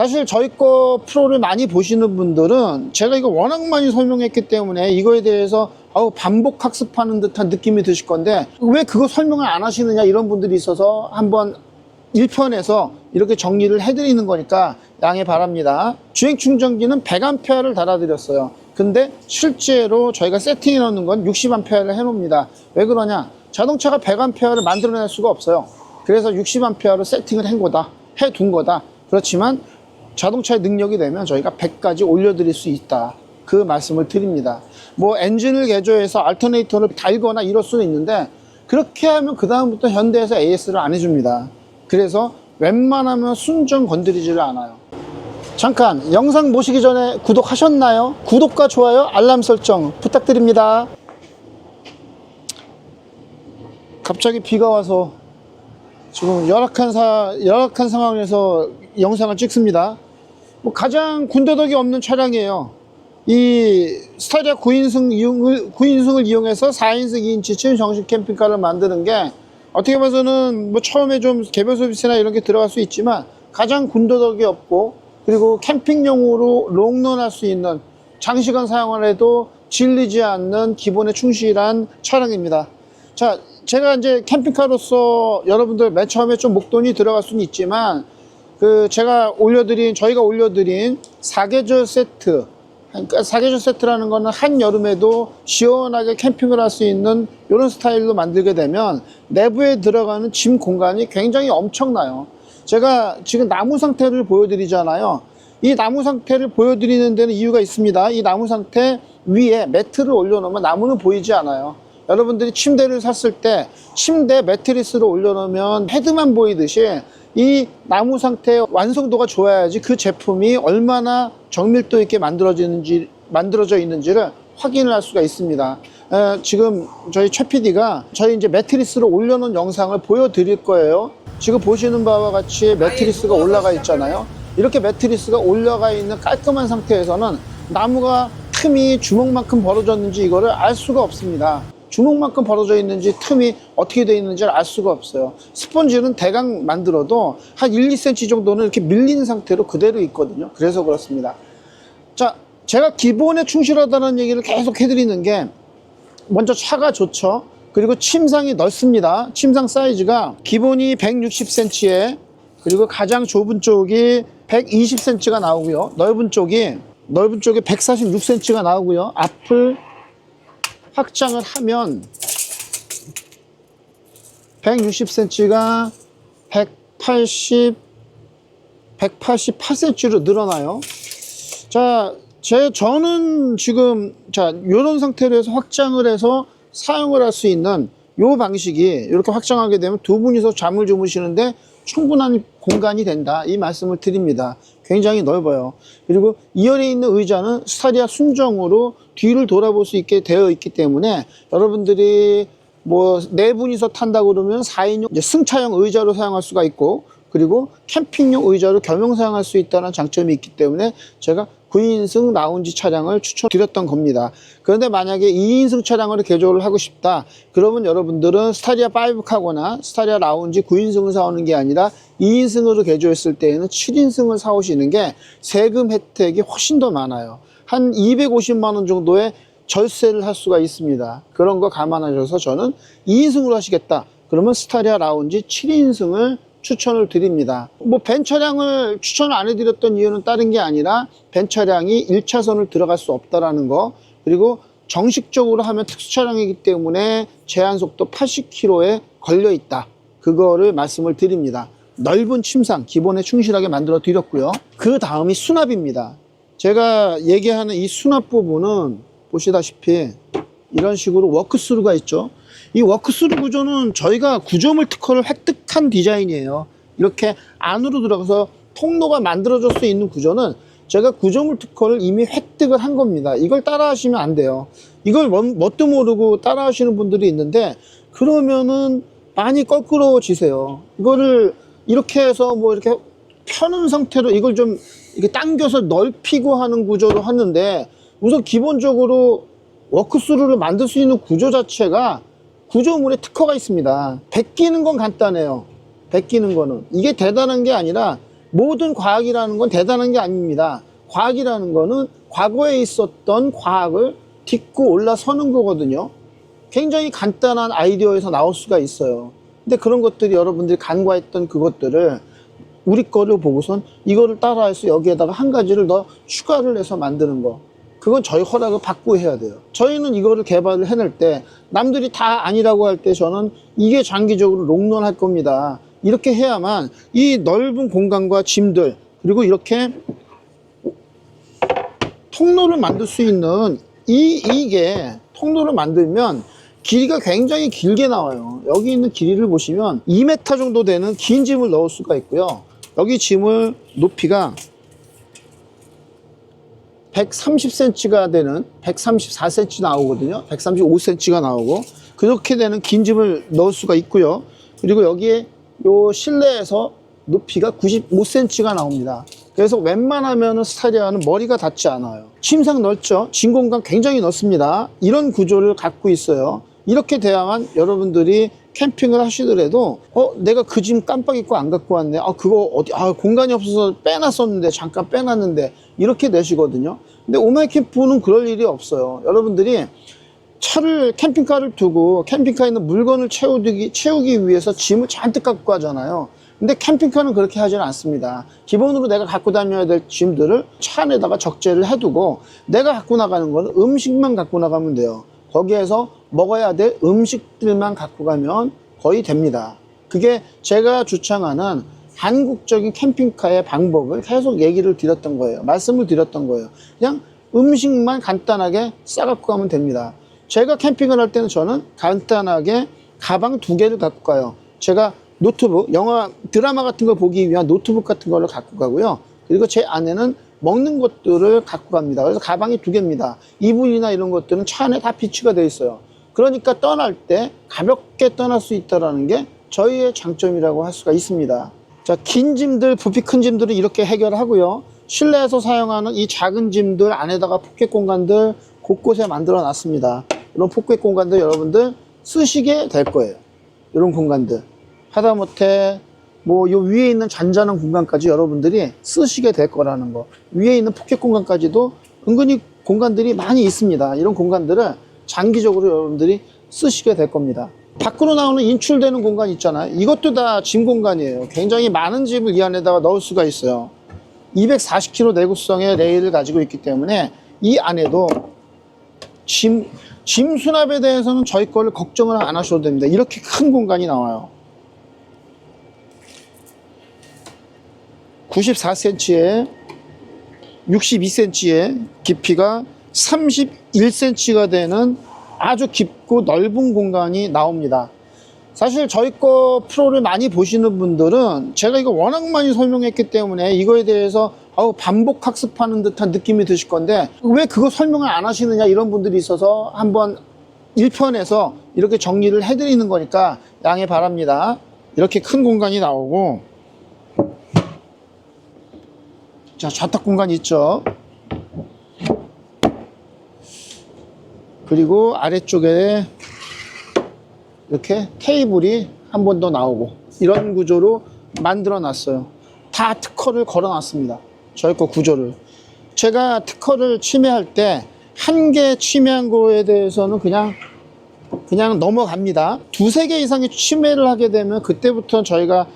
사실 저희 거 프로를 많이 보시는 분들은 제가 이거 워낙 많이 설명했기 때문에 이거에 대해서 반복 학습하는 듯한 느낌이 드실 건데, 왜 그거 설명을 안 하시느냐 이런 분들이 있어서 한번 1편에서 이렇게 정리를 해드리는 거니까 양해 바랍니다. 주행 충전기는 100A를 달아드렸어요. 근데 실제로 저희가 세팅해 놓는 건 60A를 해 놓습니다. 왜 그러냐? 자동차가 100A를 만들어낼 수가 없어요. 그래서 60A로 세팅을 해둔 거다. 그렇지만 자동차의 능력이 되면 저희가 100까지 올려드릴 수 있다. 그 말씀을 드립니다. 뭐 엔진을 개조해서 알터네이터를 달거나 이럴 수는 있는데, 그렇게 하면 그 다음부터 현대에서 AS를 안 해줍니다. 그래서 웬만하면 순정 건드리지를 않아요. 잠깐 영상 보시기 전에 구독하셨나요? 구독과 좋아요, 알람 설정 부탁드립니다. 갑자기 비가 와서 지금 열악한 상황에서 영상을 찍습니다. 뭐 가장 군더더기 없는 차량이에요. 이 스타리아 9인승을 이용해서 4인승 2인치 최정식 캠핑카를 만드는 게 어떻게 봐서는 뭐 처음에 좀 개별 서비스나 이런 게 들어갈 수 있지만 가장 군더더기 없고, 그리고 캠핑용으로 롱런할 수 있는, 장시간 사용을 해도 질리지 않는 기본에 충실한 차량입니다. 자, 제가 이제 캠핑카로서 여러분들 맨 처음에 좀 목돈이 들어갈 수는 있지만, 저희가 올려드린 사계절 세트, 그러니까 사계절 세트라는 거는 한여름에도 시원하게 캠핑을 할 수 있는 이런 스타일로 만들게 되면 내부에 들어가는 짐 공간이 굉장히 엄청나요. 제가 지금 나무 상태를 보여드리잖아요. 이 나무 상태를 보여드리는 데는 이유가 있습니다. 이 나무 상태 위에 매트를 올려놓으면 나무는 보이지 않아요. 여러분들이 침대를 샀을 때 침대 매트리스를 올려놓으면 헤드만 보이듯이 이 나무 상태의 완성도가 좋아야지 그 제품이 얼마나 정밀도 있게 만들어져 있는지를 확인을 할 수가 있습니다. 지금 저희 최 PD가 저희 이제 매트리스를 올려놓은 영상을 보여드릴 거예요. 지금 보시는 바와 같이 매트리스가 올라가 있잖아요. 이렇게 매트리스가 올라가 있는 깔끔한 상태에서는 나무가 틈이 주먹만큼 벌어졌는지 이거를 알 수가 없습니다. 주먹만큼 벌어져 있는지 틈이 어떻게 되어 있는지를 알 수가 없어요. 스펀지는 대강 만들어도 한 1, 2cm 정도는 이렇게 밀린 상태로 그대로 있거든요. 그래서 그렇습니다. 자, 제가 기본에 충실하다는 얘기를 계속 해드리는 게, 먼저 차가 좋죠. 그리고 침상이 넓습니다. 침상 사이즈가 기본이 160cm에, 그리고 가장 좁은 쪽이 120cm가 나오고요. 넓은 쪽이 146cm가 나오고요. 앞을 확장을 하면 160cm가 188cm로 늘어나요. 자, 저는 지금 이런 상태로 해서 확장을 해서 사용을 할 수 있는 요 방식이, 이렇게 확장하게 되면 두 분이서 잠을 주무시는데 충분한 공간이 된다, 이 말씀을 드립니다. 굉장히 넓어요. 그리고 2열에 있는 의자는 스타리아 순정으로 뒤를 돌아볼 수 있게 되어 있기 때문에 여러분들이 뭐 4분이서 탄다 그러면 4인용 승차형 의자로 사용할 수가 있고, 그리고 캠핑용 의자로 겸용 사용할 수 있다는 장점이 있기 때문에 제가 9인승 라운지 차량을 추천드렸던 겁니다. 그런데 만약에 2인승 차량으로 개조를 하고 싶다 그러면 여러분들은 스타리아 5카고나 스타리아 라운지 9인승을 사오는 게 아니라 2인승으로 개조했을 때에는 7인승을 사오시는 게 세금 혜택이 훨씬 더 많아요. 한 250만 원 정도의 절세를 할 수가 있습니다. 그런 거 감안하셔서 저는 2인승으로 하시겠다 그러면 스타리아 라운지 7인승을 추천을 드립니다. 뭐 벤 차량을 추천을 안 해드렸던 이유는 다른 게 아니라 벤 차량이 1차선을 들어갈 수 없다라는 거, 그리고 정식적으로 하면 특수 차량이기 때문에 제한속도 80km에 걸려 있다, 그거를 말씀을 드립니다. 넓은 침상 기본에 충실하게 만들어 드렸고요. 그 다음이 수납입니다. 제가 얘기하는 이 수납 부분은 보시다시피 이런 식으로 워크스루가 있죠. 이 워크스루 구조는 저희가 구조물 특허를 획득한 디자인이에요. 이렇게 안으로 들어가서 통로가 만들어질 수 있는 구조는 제가 구조물 특허를 이미 획득을 한 겁니다. 이걸 따라 하시면 안 돼요. 이걸 뭣도 모르고 따라 하시는 분들이 있는데, 그러면은 많이 껄끄러워지세요. 이거를 이렇게 해서 뭐 이렇게 펴는 상태로 이걸 좀 이렇게 당겨서 넓히고 하는 구조로 하는데, 우선 기본적으로 워크스루를 만들 수 있는 구조 자체가 구조물에 특허가 있습니다. 베끼는 건 간단해요. 베끼는 거는 이게 대단한 게 아니라 모든 과학이라는 건 대단한 게 아닙니다. 과학이라는 거는 과거에 있었던 과학을 딛고 올라서는 거거든요. 굉장히 간단한 아이디어에서 나올 수가 있어요. 근데 그런 것들이 여러분들이 간과했던 그것들을 우리 거를 보고선 이거를 따라해서 여기에다가 한 가지를 더 추가를 해서 만드는 거, 그건 저희 허락을 받고 해야 돼요. 저희는 이거를 개발을 해낼 때 남들이 다 아니라고 할 때 저는 이게 장기적으로 롱런할 겁니다. 이렇게 해야만 이 넓은 공간과 짐들, 그리고 이렇게 통로를 만들 수 있는 이게 통로를 만들면 길이가 굉장히 길게 나와요. 여기 있는 길이를 보시면 2m 정도 되는 긴 짐을 넣을 수가 있고요. 여기 짐을 높이가 130cm가 되는 134cm 나오거든요. 135cm가 나오고 그렇게 되는 긴 짐을 넣을 수가 있고요. 그리고 여기에 요 실내에서 높이가 95cm가 나옵니다. 그래서 웬만하면 스타리아는 머리가 닿지 않아요. 침상 넓죠? 짐 공간 굉장히 넓습니다. 이런 구조를 갖고 있어요. 이렇게 돼야만 여러분들이 캠핑을 하시더라도 내가 그 짐 깜빡 잊고 안 갖고 왔네. 그거 어디 공간이 없어서 빼놨었는데 잠깐 빼놨는데 이렇게 되시거든요. 근데 오마이캠프는 그럴 일이 없어요. 여러분들이 차를 캠핑카를 두고 캠핑카에 있는 물건을 채우기 위해서 짐을 잔뜩 갖고 가잖아요. 근데 캠핑카는 그렇게 하지는 않습니다. 기본으로 내가 갖고 다녀야 될 짐들을 차 안에다가 적재를 해두고 내가 갖고 나가는 거는 음식만 갖고 나가면 돼요. 거기에서 먹어야 될 음식들만 갖고 가면 거의 됩니다. 그게 제가 주창하는 한국적인 캠핑카의 방법을 계속 얘기를 드렸던 거예요. 말씀을 드렸던 거예요. 그냥 음식만 간단하게 싸갖고 가면 됩니다. 제가 캠핑을 할 때는 저는 간단하게 가방 2개를 갖고 가요. 제가 노트북, 영화, 드라마 같은 걸 보기 위한 노트북 같은 거를 갖고 가고요. 그리고 제 안에는 먹는 것들을 갖고 갑니다. 그래서 가방이 2개입니다. 이불이나 이런 것들은 차 안에 다 비치가 되어 있어요. 그러니까 떠날 때 가볍게 떠날 수 있다는 게 저희의 장점이라고 할 수가 있습니다. 자, 긴 짐들, 부피 큰 짐들은 이렇게 해결하고요. 실내에서 사용하는 이 작은 짐들 안에다가 포켓 공간들 곳곳에 만들어 놨습니다. 이런 포켓 공간들 여러분들 쓰시게 될 거예요. 이런 공간들. 하다못해 요 위에 있는 잔잔한 공간까지 여러분들이 쓰시게 될 거라는 거. 위에 있는 포켓 공간까지도 은근히 공간들이 많이 있습니다. 이런 공간들을 장기적으로 여러분들이 쓰시게 될 겁니다. 밖으로 나오는 인출되는 공간 있잖아요. 이것도 다 짐 공간이에요. 굉장히 많은 짐을 이 안에다가 넣을 수가 있어요. 240kg 내구성의 레일을 가지고 있기 때문에 이 안에도 짐 수납에 대해서는 저희 거를 걱정을 안 하셔도 됩니다. 이렇게 큰 공간이 나와요. 94cm에 62cm에 깊이가 31cm가 되는 아주 깊고 넓은 공간이 나옵니다. 사실 저희 거 프로를 많이 보시는 분들은 제가 이거 워낙 많이 설명했기 때문에 이거에 대해서 반복 학습하는 듯한 느낌이 드실 건데 왜 그거 설명을 안 하시느냐 이런 분들이 있어서 한번 1편에서 이렇게 정리를 해드리는 거니까 양해 바랍니다. 이렇게 큰 공간이 나오고, 자, 좌탁 공간이 있죠. 그리고 아래쪽에 이렇게 테이블이 한 번 더 나오고 이런 구조로 만들어 놨어요. 다 특허를 걸어 놨습니다. 저희 거 구조를. 제가 특허를 침해할 때 한 개 침해한 거에 대해서는 그냥 넘어갑니다. 2-3개 이상의 침해를 하게 되면 그때부터 저희가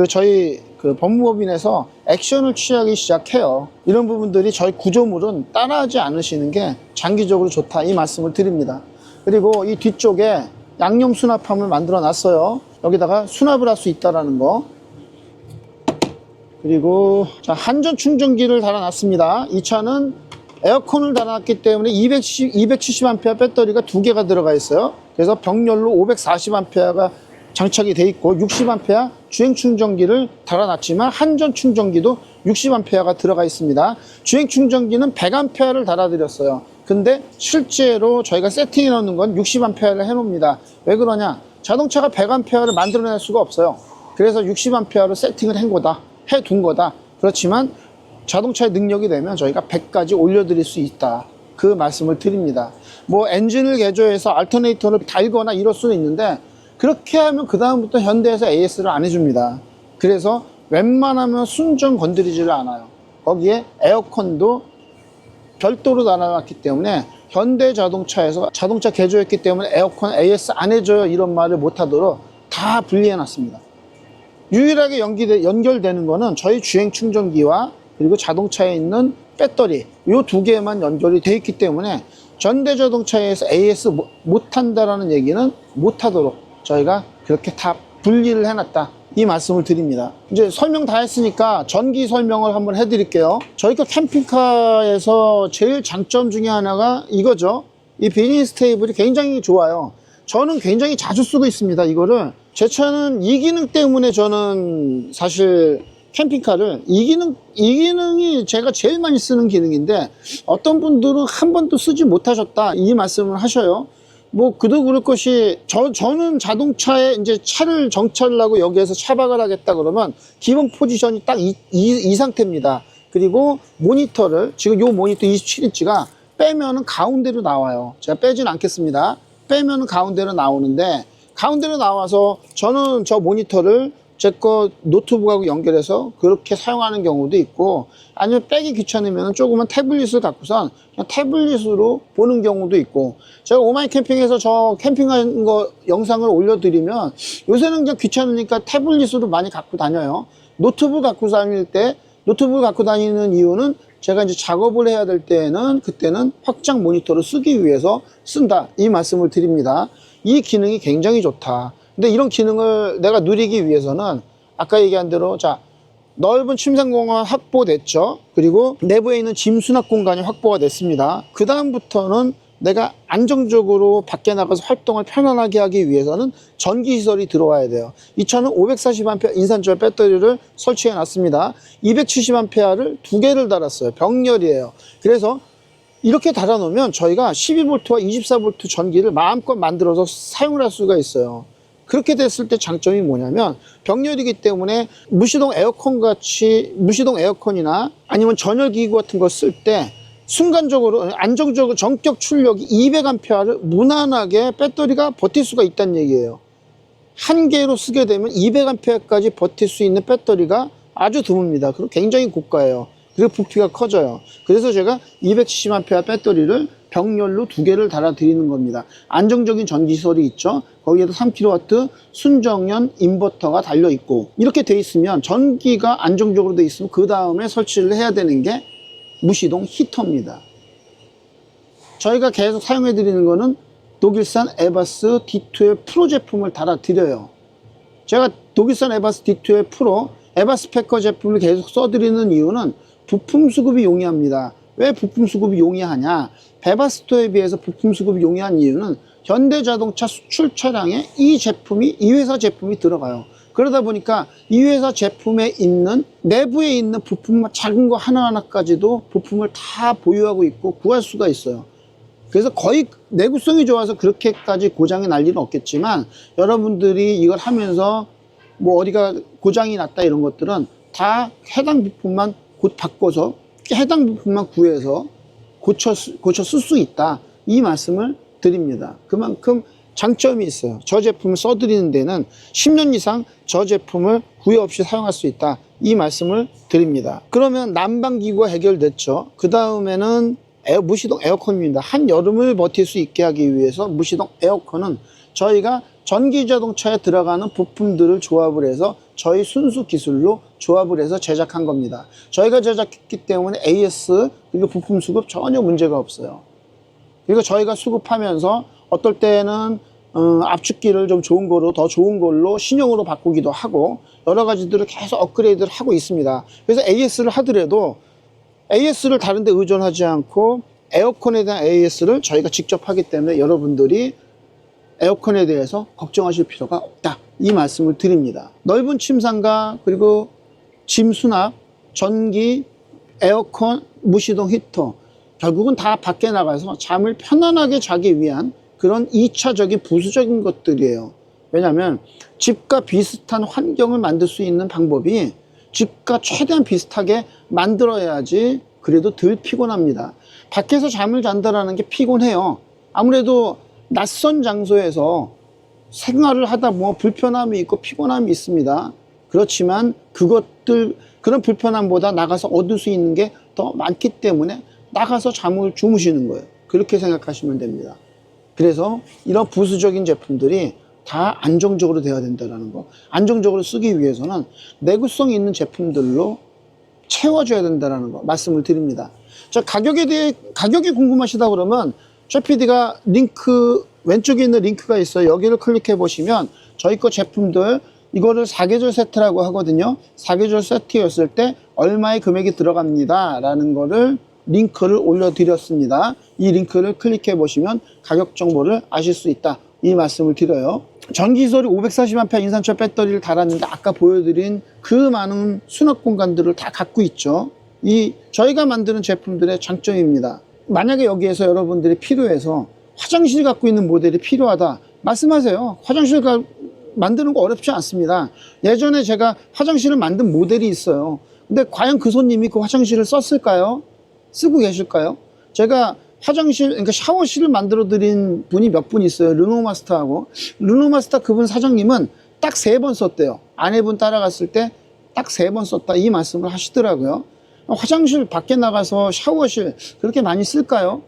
저희 법무법인에서 액션을 취하기 시작해요. 이런 부분들이 저희 구조물은 따라하지 않으시는 게 장기적으로 좋다 이 말씀을 드립니다. 그리고 이 뒤쪽에 양념 수납함을 만들어 놨어요. 여기다가 수납을 할 수 있다라는 거. 그리고 자, 한전 충전기를 달아놨습니다. 이 차는 에어컨을 달아놨기 때문에 270A 배터리가 2개가 들어가 있어요. 그래서 병렬로 540A가 장착이 돼 있고 60A 주행 충전기를 달아놨지만 한전 충전기도 60A가 들어가 있습니다. 주행 충전기는 100A를 달아드렸어요. 근데 실제로 저희가 세팅해 놓는 건 60A를 해 놓습니다. 왜 그러냐? 자동차가 100A를 만들어낼 수가 없어요. 그래서 60A를 세팅을 해둔 거다. 그렇지만 자동차의 능력이 되면 저희가 100까지 올려드릴 수 있다. 그 말씀을 드립니다. 엔진을 개조해서 알터네이터를 달거나 이럴 수는 있는데 그렇게 하면 그 다음부터 현대에서 AS를 안 해줍니다. 그래서 웬만하면 순정 건드리지를 않아요. 거기에 에어컨도 별도로 달아놨기 때문에 현대자동차에서 자동차 개조했기 때문에 에어컨 AS 안 해줘요 이런 말을 못하도록 다 분리해 놨습니다. 유일하게 연결되는 거는 저희 주행 충전기와 그리고 자동차에 있는 배터리 이 두 개만 연결이 돼 있기 때문에 현대자동차에서 AS 못한다라는 얘기는 못하도록 저희가 그렇게 다 분리를 해놨다 이 말씀을 드립니다. 이제 설명 다 했으니까 전기 설명을 한번 해드릴게요. 저희가 캠핑카에서 제일 장점 중에 하나가 이거죠. 이 비즈니스 테이블이 굉장히 좋아요. 저는 굉장히 자주 쓰고 있습니다. 이거를 제 차는 이 기능 때문에 저는 사실 캠핑카를 이 기능이 제가 제일 많이 쓰는 기능인데 어떤 분들은 한 번도 쓰지 못하셨다 이 말씀을 하셔요. 뭐 그도 그럴 것이 저는 자동차에 이제 차를 정차를 하고 여기에서 차박을 하겠다 그러면 기본 포지션이 딱 이 상태입니다. 그리고 모니터를 지금 요 모니터 27인치가 빼면은 가운데로 나와요. 제가 빼지는 않겠습니다. 빼면은 가운데로 나오는데 가운데로 나와서 저는 저 모니터를 제 거 노트북하고 연결해서 그렇게 사용하는 경우도 있고 아니면 빼기 귀찮으면 조그만 태블릿을 갖고선 그냥 태블릿으로 보는 경우도 있고 제가 오마이 캠핑에서 저 캠핑한 거 영상을 올려드리면 요새는 그냥 귀찮으니까 태블릿으로 많이 갖고 다녀요. 노트북 갖고 다닐 때 노트북을 갖고 다니는 이유는 제가 이제 작업을 해야 될 때는 그때는 확장 모니터를 쓰기 위해서 쓴다 이 말씀을 드립니다. 이 기능이 굉장히 좋다. 근데 이런 기능을 내가 누리기 위해서는 아까 얘기한 대로 자 넓은 침상 공간 확보됐죠. 그리고 내부에 있는 짐 수납 공간이 확보가 됐습니다. 그 다음부터는 내가 안정적으로 밖에 나가서 활동을 편안하게 하기 위해서는 전기 시설이 들어와야 돼요. 이 차는 540A 인산철 배터리를 설치해 놨습니다. 270A를 두 개를 달았어요. 병렬이에요. 그래서 이렇게 달아 놓으면 저희가 12V와 24V 전기를 마음껏 만들어서 사용을 할 수가 있어요. 그렇게 됐을 때 장점이 뭐냐면 병렬이기 때문에 무시동 에어컨 같이 무시동 에어컨이나 아니면 전열기구 같은 거 쓸 때 순간적으로 안정적으로 전격 출력이 200A를 무난하게 배터리가 버틸 수가 있다는 얘기예요. 한 개로 쓰게 되면 200A까지 버틸 수 있는 배터리가 아주 드뭅니다. 그리고 굉장히 고가예요. 그리고 부피가 커져요. 그래서 제가 270A 배터리를 병렬로 두 개를 달아 드리는 겁니다. 안정적인 전기시설이 있죠. 거기에도 3kW 순정연 인버터가 달려 있고 이렇게 돼 있으면 전기가 안정적으로 돼 있으면 그 다음에 설치를 해야 되는 게 무시동 히터입니다. 저희가 계속 사용해 드리는 거는 독일산 에바스 D12 프로 제품을 달아 드려요. 제가 독일산 에바스 D12 프로 에바스 패커 제품을 계속 써드리는 이유는 부품 수급이 용이합니다. 왜 부품 수급이 용이하냐? 베바스토에 비해서 부품 수급이 용이한 이유는 현대자동차 수출 차량에 이 회사 제품이 들어가요. 그러다 보니까 이 회사 제품에 있는 내부에 있는 부품 작은 거 하나하나까지도 부품을 다 보유하고 있고 구할 수가 있어요. 그래서 거의 내구성이 좋아서 그렇게까지 고장이 날 일은 없겠지만 여러분들이 이걸 하면서 뭐 어디가 고장이 났다 이런 것들은 다 해당 부품만 곧 바꿔서 해당 부품만 구해서 고쳐 쓸 수 있다 이 말씀을 드립니다. 그만큼 장점이 있어요. 저 제품을 써드리는 데는 10년 이상 저 제품을 후회 없이 사용할 수 있다 이 말씀을 드립니다. 그러면 난방기구가 해결됐죠. 그 다음에는 무시동 에어컨입니다. 한여름을 버틸 수 있게 하기 위해서 무시동 에어컨은 저희가 전기자동차에 들어가는 부품들을 조합을 해서 저희 순수 기술로 조합을 해서 제작한 겁니다. 저희가 제작했기 때문에 AS 그리고 부품 수급 전혀 문제가 없어요. 그리고 저희가 수급하면서 어떨 때는 압축기를 좀 좋은 거로 더 좋은 걸로 신형으로 바꾸기도 하고 여러 가지들을 계속 업그레이드를 하고 있습니다. 그래서 AS를 하더라도 AS를 다른 데 의존하지 않고 에어컨에 대한 AS를 저희가 직접 하기 때문에 여러분들이 에어컨에 대해서 걱정하실 필요가 없다 이 말씀을 드립니다. 넓은 침상과 그리고 짐 수납, 전기, 에어컨, 무시동 히터 결국은 다 밖에 나가서 잠을 편안하게 자기 위한 그런 2차적인 부수적인 것들이에요. 왜냐하면 집과 비슷한 환경을 만들 수 있는 방법이 집과 최대한 비슷하게 만들어야지 그래도 덜 피곤합니다. 밖에서 잠을 잔다라는 게 피곤해요. 아무래도 낯선 장소에서 생활을 하다 보면 불편함이 있고 피곤함이 있습니다. 그렇지만 그것 것들, 그런 불편함보다 나가서 얻을 수 있는 게 더 많기 때문에 나가서 잠을 주무시는 거예요. 그렇게 생각하시면 됩니다. 그래서 이런 부수적인 제품들이 다 안정적으로 되어야 된다는 거. 안정적으로 쓰기 위해서는 내구성이 있는 제품들로 채워줘야 된다는 거 말씀을 드립니다. 자, 가격에 대해, 가격이 궁금하시다 그러면 최 PD가 링크, 왼쪽에 있는 링크가 있어요. 여기를 클릭해 보시면 저희 거 제품들, 이거를 4계절 세트라고 하거든요. 4계절 세트였을 때 얼마의 금액이 들어갑니다 라는 거를 링크를 올려드렸습니다. 이 링크를 클릭해 보시면 가격 정보를 아실 수 있다, 이 말씀을 드려요. 전기소리 540A 인산철 배터리를 달았는데 아까 보여드린 그 많은 수납 공간들을 다 갖고 있죠. 이 저희가 만드는 제품들의 장점입니다. 만약에 여기에서 여러분들이 필요해서 화장실 갖고 있는 모델이 필요하다 말씀하세요. 화장실 만드는 거 어렵지 않습니다. 예전에 제가 화장실을 만든 모델이 있어요. 근데 과연 그 손님이 그 화장실을 썼을까요? 쓰고 계실까요? 제가 화장실, 그러니까 샤워실을 만들어 드린 분이 몇 분 있어요. 르노마스터하고. 르노마스터 그분 사장님은 딱 3번 썼대요. 아내분 따라갔을 때 딱 3번 썼다, 이 말씀을 하시더라고요. 화장실 밖에 나가서 샤워실 그렇게 많이 쓸까요?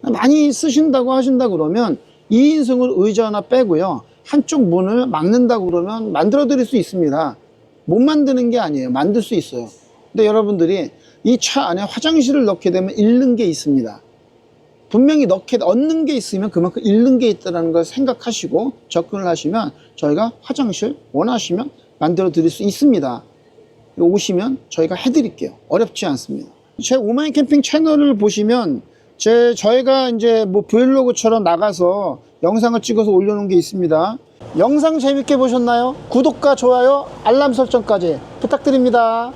많이 쓰신다고 하신다 그러면 2인승을 의자 하나 빼고요, 한쪽 문을 막는다고 그러면 만들어 드릴 수 있습니다. 못 만드는 게 아니에요. 만들 수 있어요. 근데 여러분들이 이 차 안에 화장실을 넣게 되면 잃는 게 있습니다. 분명히 얻는 게 있으면 그만큼 잃는 게 있다는 걸 생각하시고 접근을 하시면 저희가 화장실 원하시면 만들어 드릴 수 있습니다. 오시면 저희가 해드릴게요. 어렵지 않습니다. 제 오마이 캠핑 채널을 보시면 저희가 이제 뭐 브이로그처럼 나가서 영상을 찍어서 올려놓은 게 있습니다. 영상 재밌게 보셨나요? 구독과 좋아요, 알람 설정까지 부탁드립니다.